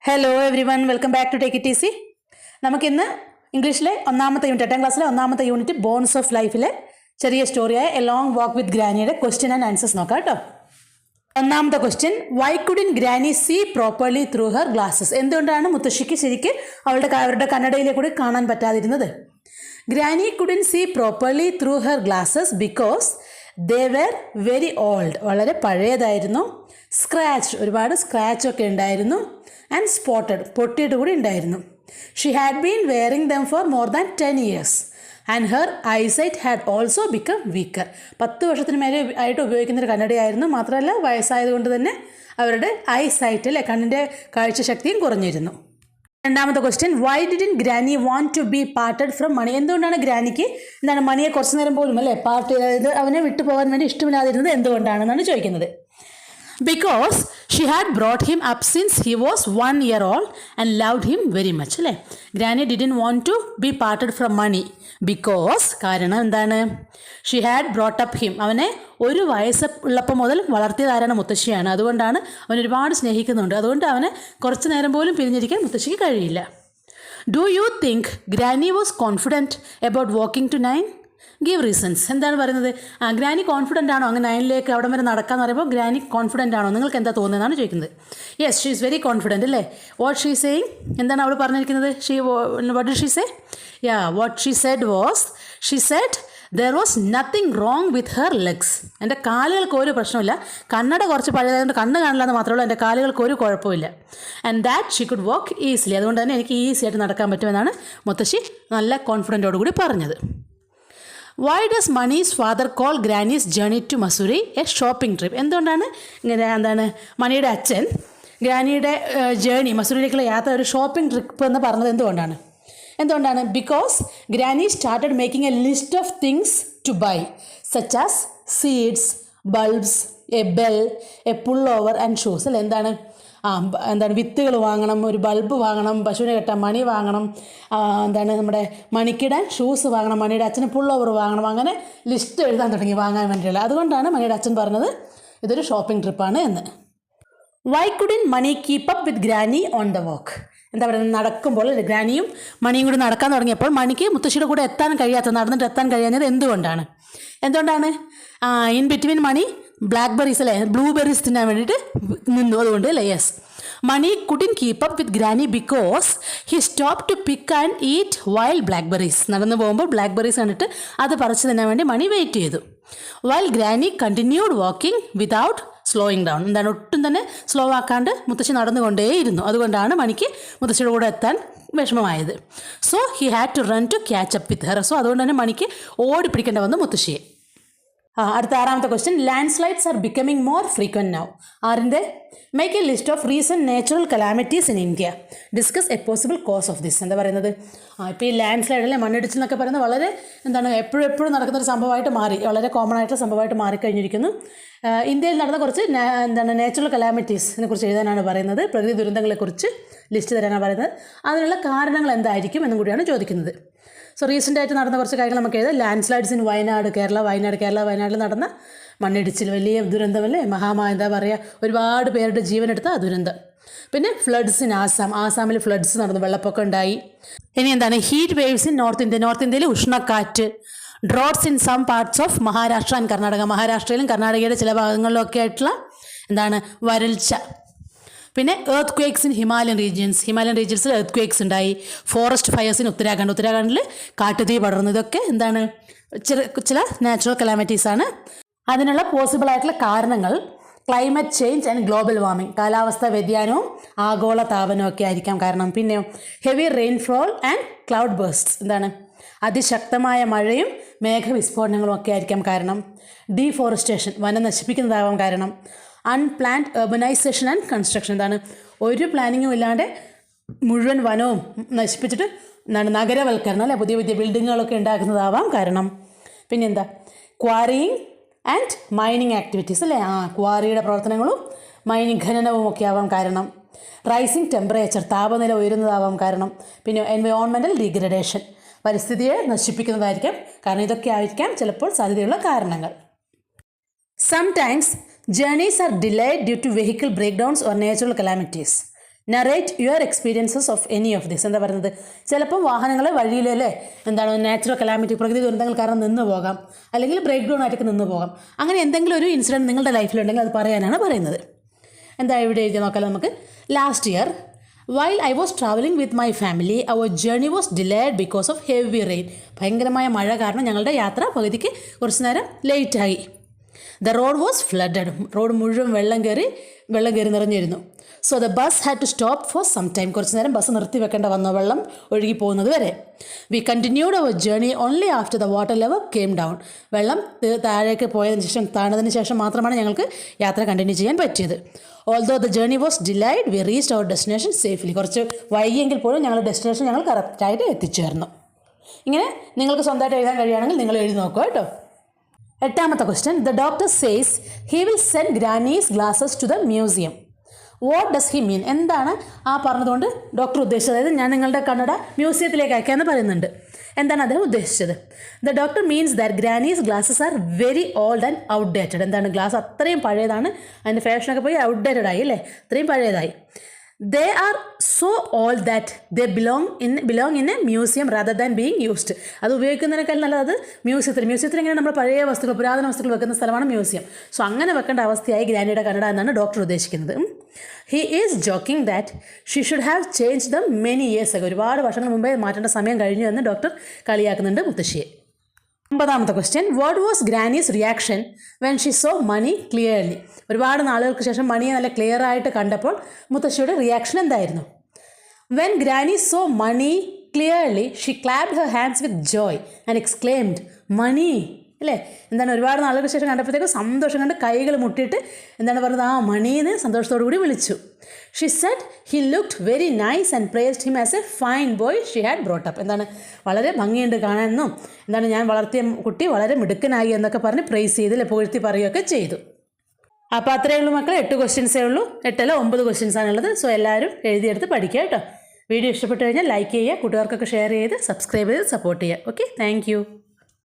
Hello everyone, welcome back to take it easy. നമുക്കിന്ന് ഇംഗ്ലീഷിലെ ഒന്നാമത്തെ യൂണിറ്റ്, 8ാം ക്ലാസ്സിലെ ഒന്നാമത്തെ യൂണിറ്റ് ബോൺസ് ഓഫ് ലൈഫിലെ ചെറിയ സ്റ്റോറിയായ എ ലോങ് വാക്ക് വിത്ത് ഗ്രാനിയുടെ ക്വസ്റ്റ്യൻ ആൻഡ് ആൻസേഴ്സ് നോക്കാം കേട്ടോ. ഒന്നാമത്തെ question, why couldn't Granny see properly through her glasses? എന്തുകൊണ്ടാണ് മുത്തശ്ശിക്ക് ശരിക്ക് അവരുടെ കണ്ണടയിലെ കൂടി കാണാൻ പറ്റാതിരുന്നത്? Granny couldn't see properly through her glasses because they were very old, വളരെ പഴയതായിരുന്നു. സ്ക്രാച്ച്, ഒരുപാട് സ്ക്രാച്ച് ഒക്കെ ഉണ്ടായിരുന്നു. ആൻഡ് സ്പോട്ടഡ്, പൊട്ടിയിട്ട് കൂടി ഉണ്ടായിരുന്നു. She had been wearing them for more than 10 years and her eyesight had also become weaker. 10 വർഷത്തിന് മേലെ ആയിട്ട് ഉപയോഗിക്കുന്നൊരു കണ്ണടയായിരുന്നു. മാത്രമല്ല വയസ്സായതുകൊണ്ട് തന്നെ അവരുടെ ഐസൈറ്റ് അല്ലെ, കണ്ണിൻ്റെ കാഴ്ചശക്തിയും കുറഞ്ഞിരുന്നു. രണ്ടാമത്തെ question, why didn't Granny want to be parted from Money? എന്തുകൊണ്ടാണ് ഗ്രാനിക്ക് മണിയെ കുറച്ച് നേരം പോലും അല്ലേ അവനെ വിട്ടു പോകാൻ വേണ്ടി ഇഷ്ടമില്ലാതിരുന്നത് എന്തുകൊണ്ടാണെന്നാണ് ചോദിക്കുന്നത്. Because she had brought him up since he was 1 year old and loved him very much. അല്ലേ, granny didn't want to be parted from money because, കാരണം എന്താണ്, she had brought up him, അവനെ 1 വയസ്സ് ഉള്ളപ്പോൾ മുതൽ വളർത്തിയതാരാണ്? മുത്തശ്ശിയാണ്. അതുകൊണ്ടാണ് അവൻ ഒരുപാട് സ്നേഹിക്കുന്നുണ്ട്. അതുകൊണ്ട് അവനെ കുറച്ച് നേരം പോലും പിരിഞ്ഞിരിക്കാൻ മുത്തശ്ശിക്ക് കഴിയില്ല. Do you think Granny was confident about walking to 9? Give reasons. എന്താണ് പറയുന്നത്? ഗ്രാനി കോൺഫിഡൻ്റ് ആണോ അങ്ങനെ 9ലേക്ക് അവിടെ വരെ നടക്കാന്ന് പറയുമ്പോൾ ഗ്രാനി കോൺഫിഡൻ്റ് ആണോ? നിങ്ങൾക്ക് എന്താ തോന്നുന്നതാണ് ചോദിക്കുന്നത്. Yes, she is very confident അല്ലേ. വാട്ട് ഷീ സേയിങ്, എന്താണ് അവൾ പറഞ്ഞിരിക്കുന്നത്? What did she say? What she said was, she said there was nothing wrong with her legs. എൻ്റെ കാലുകൾക്ക് ഒരു പ്രശ്നമില്ല. കണ്ണട കുറച്ച് പഴയതായതുകൊണ്ട് കണ്ണ് കാണില്ല എന്ന് മാത്രമേ ഉള്ളൂ, എൻ്റെ കാലുകൾക്ക് ഒരു കുഴപ്പമില്ല. And that she could walk easily, അതുകൊണ്ട് തന്നെ എനിക്ക് ഈസി ആയിട്ട് നടക്കാൻ പറ്റുമെന്നാണ് മുത്തശ്ശി നല്ല കോൺഫിഡൻറ്റോടുകൂടി പറഞ്ഞത്. Why does Mani's father call granny's journey to Mussoorie a shopping trip? എന്തുകൊണ്ടാണ് ഇങ്ങനെ മണിയുടെ അച്ഛൻ ഗ്രാനിയുടെ ജേണി, മസൂരിയിലേക്കുള്ള യാത്ര ഒരു ഷോപ്പിംഗ് ട്രിപ്പ് എന്ന് പറഞ്ഞത് എന്തുകൊണ്ടാണ്? Because granny started making a list of things to buy such as seeds, bulbs, a bell, a pullover and shoes. അല്ലേ, എന്താണ് വിത്തുകൾ വാങ്ങണം, ഒരു ബൾബ് വാങ്ങണം, പശുവിനെ കെട്ടാൻ മണി വാങ്ങണം, നമ്മുടെ മണിക്കിടാൻ ഷൂസ് വാങ്ങണം, മണിയുടെ അച്ഛന് പുൾ ഓവർ വാങ്ങണം. അങ്ങനെ ലിസ്റ്റ് എഴുതാൻ തുടങ്ങി വാങ്ങാൻ വേണ്ടിയുള്ള. അതുകൊണ്ടാണ് മണിയുടെ അച്ഛൻ പറഞ്ഞത് ഇതൊരു ഷോപ്പിംഗ് ട്രിപ്പാണ് എന്ന്. Why couldn't Money keep up with Granny on the walk? എന്താ പറയുക, നടക്കുമ്പോൾ ഗ്രാനിയും മണിയും കൂടി നടക്കാൻ തുടങ്ങിയപ്പോൾ മണിക്ക് മുത്തശ്ശിയുടെ കൂടെ നടന്നിട്ട് എത്താൻ കഴിയാഞ്ഞത് എന്തുകൊണ്ടാണ്? ഇൻ ബിറ്റ്വീൻ മണി ബ്ലാക്ക്ബെറീസ് അല്ലേ, ബ്ലൂബെറീസ് തിന്നാൻ വേണ്ടിയിട്ട് നിന്നു. അതുകൊണ്ട് അല്ലേ, yes. Money couldn't keep up with Granny because he stop to pick and eat wild blackberries. നടന്നു പോകുമ്പോൾ ബ്ലാക്ക്ബെറീസ് കണ്ടിട്ട് അത് പറിച്ചു തിന്നാൻ വേണ്ടി മണി വെയിറ്റ് ചെയ്തു. While Granny continued walking without slowing down. ഒട്ടും തന്നെ സ്ലോ ആക്കാണ്ട് മുത്തശ്ശി നടന്നുകൊണ്ടേയിരുന്നു. അതുകൊണ്ടാണ് മണിക്ക് മുത്തശ്ശിയുടെ കൂടെ എത്താൻ വിഷമമായത്. So he had to run to catch up with her. So അതുകൊണ്ട് തന്നെ മണിക്ക് ഓടിപ്പിടിക്കേണ്ട വന്നു മുത്തശ്ശിയെ. അടുത്ത 6ാമത്തെ question, landslides are becoming more frequent now. ആറിൻ്റെ make a list of recent natural calamities in India, discuss a possible cause of this. എന്താ പറയുന്നത്? ഇപ്പോൾ ഈ ലാൻഡ് സ്ലൈഡ് അല്ലെ, മണ്ണിടിച്ചിൽ എന്നൊക്കെ പറയുന്നത് വളരെ എപ്പോഴും നടക്കുന്നൊരു സംഭവമായിട്ട് മാറി, വളരെ കോമൺ ആയിട്ടുള്ള സംഭവമായിട്ട് മാറിക്കഴിഞ്ഞിരിക്കുന്നു. ഇന്ത്യയിൽ നടന്ന കുറച്ച് നാച്ചുറൽ കലാമിറ്റീസിനെ കുറിച്ച് എഴുതാനാണ് പറയുന്നത്. പ്രകൃതി ദുരന്തങ്ങളെക്കുറിച്ച് ലിസ്റ്റ് തരാനാണ് പറയുന്നത്. അതിനുള്ള കാരണങ്ങൾ എന്തായിരിക്കും എന്നും കൂടിയാണ് ചോദിക്കുന്നത്. സോ റീസെൻ്റായിട്ട് നടന്ന കുറച്ച് കാര്യങ്ങൾ നമുക്ക് എഴുതാം. ലാൻഡ് സ്ലൈഡ്സ് ഇൻ വയനാട്ടിൽ നടന്ന മണ്ണിടിച്ചിൽ, വലിയ ദുരന്തമല്ലേ, എന്താ പറയുക, ഒരുപാട് പേരുടെ ജീവനെടുത്ത ആ ദുരന്തം. പിന്നെ ഫ്ലഡ്സ് ഇൻ ആസാമിൽ ഫ്ലഡ്സ് നടന്നു, വെള്ളപ്പൊക്കം ഉണ്ടായി. ഇനി ഹീറ്റ് വേവ്സ് ഇൻ നോർത്ത് ഇന്ത്യയിൽ ഉഷ്ണക്കാറ്റ്, droughts in some parts of Maharashtra and Karnataka, മഹാരാഷ്ട്രയിലും കർണാടകയുടെ ചില ഭാഗങ്ങളിലൊക്കെ ആയിട്ടുള്ള വരൾച്ച. പിന്നെ എർത്ത് ക്വേക്സ് ഇൻ ഹിമാലയൻ റീജിയൻസിൽ എർത്ത് ക്വേക്സ് ഉണ്ടായി. ഫോറസ്റ്റ് ഫയേഴ്സ് ഇൻ ഉത്തരാഖണ്ഡിൽ കാട്ടുതീ പടർന്നു. ഇതൊക്കെ ചില നാച്ചുറൽ കലാമിറ്റീസാണ്. അതിനുള്ള പോസിബിൾ ആയിട്ടുള്ള കാരണങ്ങൾ climate change and global warming, കാലാവസ്ഥാ വ്യതിയാനവും ആഗോള താപനവും ഒക്കെ ആയിരിക്കാം കാരണം. പിന്നെ ഹെവി റെയിൻഫോൾ ആൻഡ് ക്ലൗഡ് ബേഴ്സ്റ്റ്സ്, അതിശക്തമായ മഴയും മേഘവിസ്ഫോടനങ്ങളും ഒക്കെ ആയിരിക്കാം കാരണം. ഡീഫോറസ്റ്റേഷൻ, വനം നശിപ്പിക്കുന്നതാവാം കാരണം. അൺപ്ലാൻഡ് urbanization ആൻഡ് കൺസ്ട്രക്ഷൻ, ഒരു പ്ലാനിങ്ങും ഇല്ലാണ്ട് മുഴുവൻ വനവും നശിപ്പിച്ചിട്ട് നഗരവൽക്കരണം അല്ലെ, പുതിയ ബിൽഡിങ്ങുകളൊക്കെ ഉണ്ടാക്കുന്നതാവാം കാരണം. പിന്നെന്താ, ക്വാറിയിങ് ആൻഡ് മൈനിങ് ആക്ടിവിറ്റീസ് അല്ലേ, ക്വാറിയുടെ പ്രവർത്തനങ്ങളും ഖനനവും ഒക്കെ ആവാം കാരണം. റൈസിങ് ടെമ്പറേച്ചർ, താപനില ഉയരുന്നതാവാം കാരണം. പിന്നെ എൻവയോൺമെൻറ്റൽ ഡീഗ്രഡേഷൻ, പരിസ്ഥിതിയെ നശിപ്പിക്കുന്നതായിരിക്കാം കാരണം. ഇതൊക്കെ ആയിരിക്കാം ചിലപ്പോൾ സാധ്യതയുള്ള കാരണങ്ങൾ. Sometimes journeys are delayed due to vehicle breakdowns or natural calamities. Narrate your experiences of any of this. എന്താ പറയുന്നത്, ചിലപ്പം വാഹനങ്ങൾ വഴിയിലല്ലേ നാച്ചുറൽ കലാമിറ്റി, പ്രകൃതി ദുരന്തങ്ങൾ കാരണം നിന്ന് പോകാം, അല്ലെങ്കിൽ ബ്രേക്ക് ഡൗൺ ആയിട്ടൊക്കെ നിന്ന് പോകാം. അങ്ങനെ എന്തെങ്കിലും ഒരു ഇൻസിഡൻറ്റ് നിങ്ങളുടെ ലൈഫിലുണ്ടെങ്കിൽ അത് പറയാനാണ് പറയുന്നത്. എന്താ ഇവിടെ എഴുതി നോക്കാം നമുക്ക്. Last year while I was travelling with my family our journey was delayed because of heavy rain. ഭയങ്കരമായ മഴ കാരണം ഞങ്ങളുടെ യാത്ര പകുതിക്ക് കുറച്ച് നേരം ലേറ്റായി. The road was flooded. Road മുഴുവൻ വെള്ളം കയറി നിറഞ്ഞിരുന്നു. So the bus had to stop for some time. കുറച്ച് നേരം ബസ് നിർത്തി വെക്കേണ്ട വന്നു, വെള്ളം ഒഴുകി പോകുന്നത് വരെ. We continued our journey only after the water level came down. വെള്ളം താഴേക്ക് പോയതിന് ശേഷം, താണതിന് ശേഷം മാത്രമാണ് ഞങ്ങൾക്ക് യാത്ര കണ്ടിന്യൂ ചെയ്യാൻ പറ്റിയത്. Although the journey was delayed we reached our destination safely. കുറച്ച് വൈകിയെങ്കിൽ പോലും ഞങ്ങളുടെ ഡെസ്റ്റിനേഷൻ ഞങ്ങൾ കറക്റ്റായിട്ട് എത്തിച്ചേർന്നു. ഇങ്ങനെ നിങ്ങൾക്ക് സ്വന്തമായിട്ട് എഴുതാൻ കഴിയുകയാണെങ്കിൽ നിങ്ങൾ എഴുതി നോക്കുക കേട്ടോ. 8ാമത്തെ question. The doctor says he will send Granny's glasses to the museum. What does he mean? എന്താണ് ആ പറഞ്ഞതുകൊണ്ട് ഡോക്ടർ ഉദ്ദേശിച്ചത്? അതായത് ഞാൻ നിങ്ങളുടെ കണ്ണട മ്യൂസിയത്തിലേക്ക് അയക്കാമെന്ന് പറയുന്നുണ്ട്. എന്താണ് അദ്ദേഹം ഉദ്ദേശിച്ചത്? The doctor means that granny's glasses are very old and outdated. എന്താണ്, ഗ്ലാസ് അത്രയും പഴയതാണ്, അതിൻ്റെ ഫാഷനൊക്കെ പോയി ഔട്ട്ഡേറ്റഡ് ആയി അല്ലേ, അത്രയും പഴയതായി. They are so old that they belong in a museum rather than being used. അത് ഉപയോഗിക്കുന്നതിനേക്കാൾ നല്ലത് അത് മ്യൂസിയത്തിൽ എങ്ങനെ നമ്മൾ പഴയ വസ്തുക്കൾ, പുരാതന വസ്തുക്കൾ വെക്കുന്ന സ്ഥലമാണ് മ്യൂസിയം. സോ അങ്ങനെ വെക്കേണ്ട അവസ്ഥയായി ഗ്രാനിയുടെ കണ്ണട എന്നാണ് ഡോക്ടർ ഉദ്ദേശിക്കുന്നത്. He is joking that she should have change dum many years ago. ഒരുപാട് വർഷങ്ങൾ മുമ്പേ മാറ്റേണ്ട സമയം കഴിഞ്ഞു എന്ന് ഡോക്ടർ കളിയാക്കുന്നുണ്ട് മുത്തശ്ശിയെ. 9ാമത്തെ question. What was Granny's reaction when she saw Money clearly? ഒരുപാട് നാളുകൾക്ക് ശേഷം മണിയെ നല്ല ക്ലിയർ ആയിട്ട് കണ്ടപ്പോൾ മുത്തശ്ശിയുടെ റിയാക്ഷൻ എന്തായിരുന്നു? When Granny saw Money clearly she clapped her hands with joy and exclaimed Money. അല്ലേ, എന്താണ്, ഒരുപാട് നാളുകൾക്ക് ശേഷം കണ്ടപ്പോഴത്തേക്കും സന്തോഷം കണ്ട് കൈകൾ മുട്ടിയിട്ട് എന്താണ് പറയുന്നത്, ആ മണീന്ന് സന്തോഷത്തോടു കൂടി വിളിച്ചു. She said he looked very nice and praised him as a fine boy she had brought up. എന്താണ്, വളരെ ഭംഗിയുണ്ട് കാണാനെന്നും, എന്താണ്, ഞാൻ വളർത്തിയ കുട്ടി വളരെ മിടുക്കനായി എന്നൊക്കെ പറഞ്ഞ് പ്രേസ് ചെയ്ത് പുകഴ്ത്തി പറയുകയൊക്കെ ചെയ്തു. അപ്പോൾ അത്രയേ ഉള്ളൂ മക്കളെ, 8 ക്വസ്റ്റ്യൻസേ ഉള്ളൂ. 8 അല്ല 9 ക്വസ്റ്റ്യൻസാണുള്ളത്. സോ എല്ലാവരും എഴുതിയെടുത്ത് പഠിക്കുക കേട്ടോ. വീഡിയോ ഇഷ്ടപ്പെട്ട് കഴിഞ്ഞാൽ ലൈക്ക് ചെയ്യുക, കൂട്ടുകാർക്കൊക്കെ ഷെയർ ചെയ്ത് സബ്സ്ക്രൈബ് ചെയ്ത് സപ്പോർട്ട് ചെയ്യുക. Okay, thank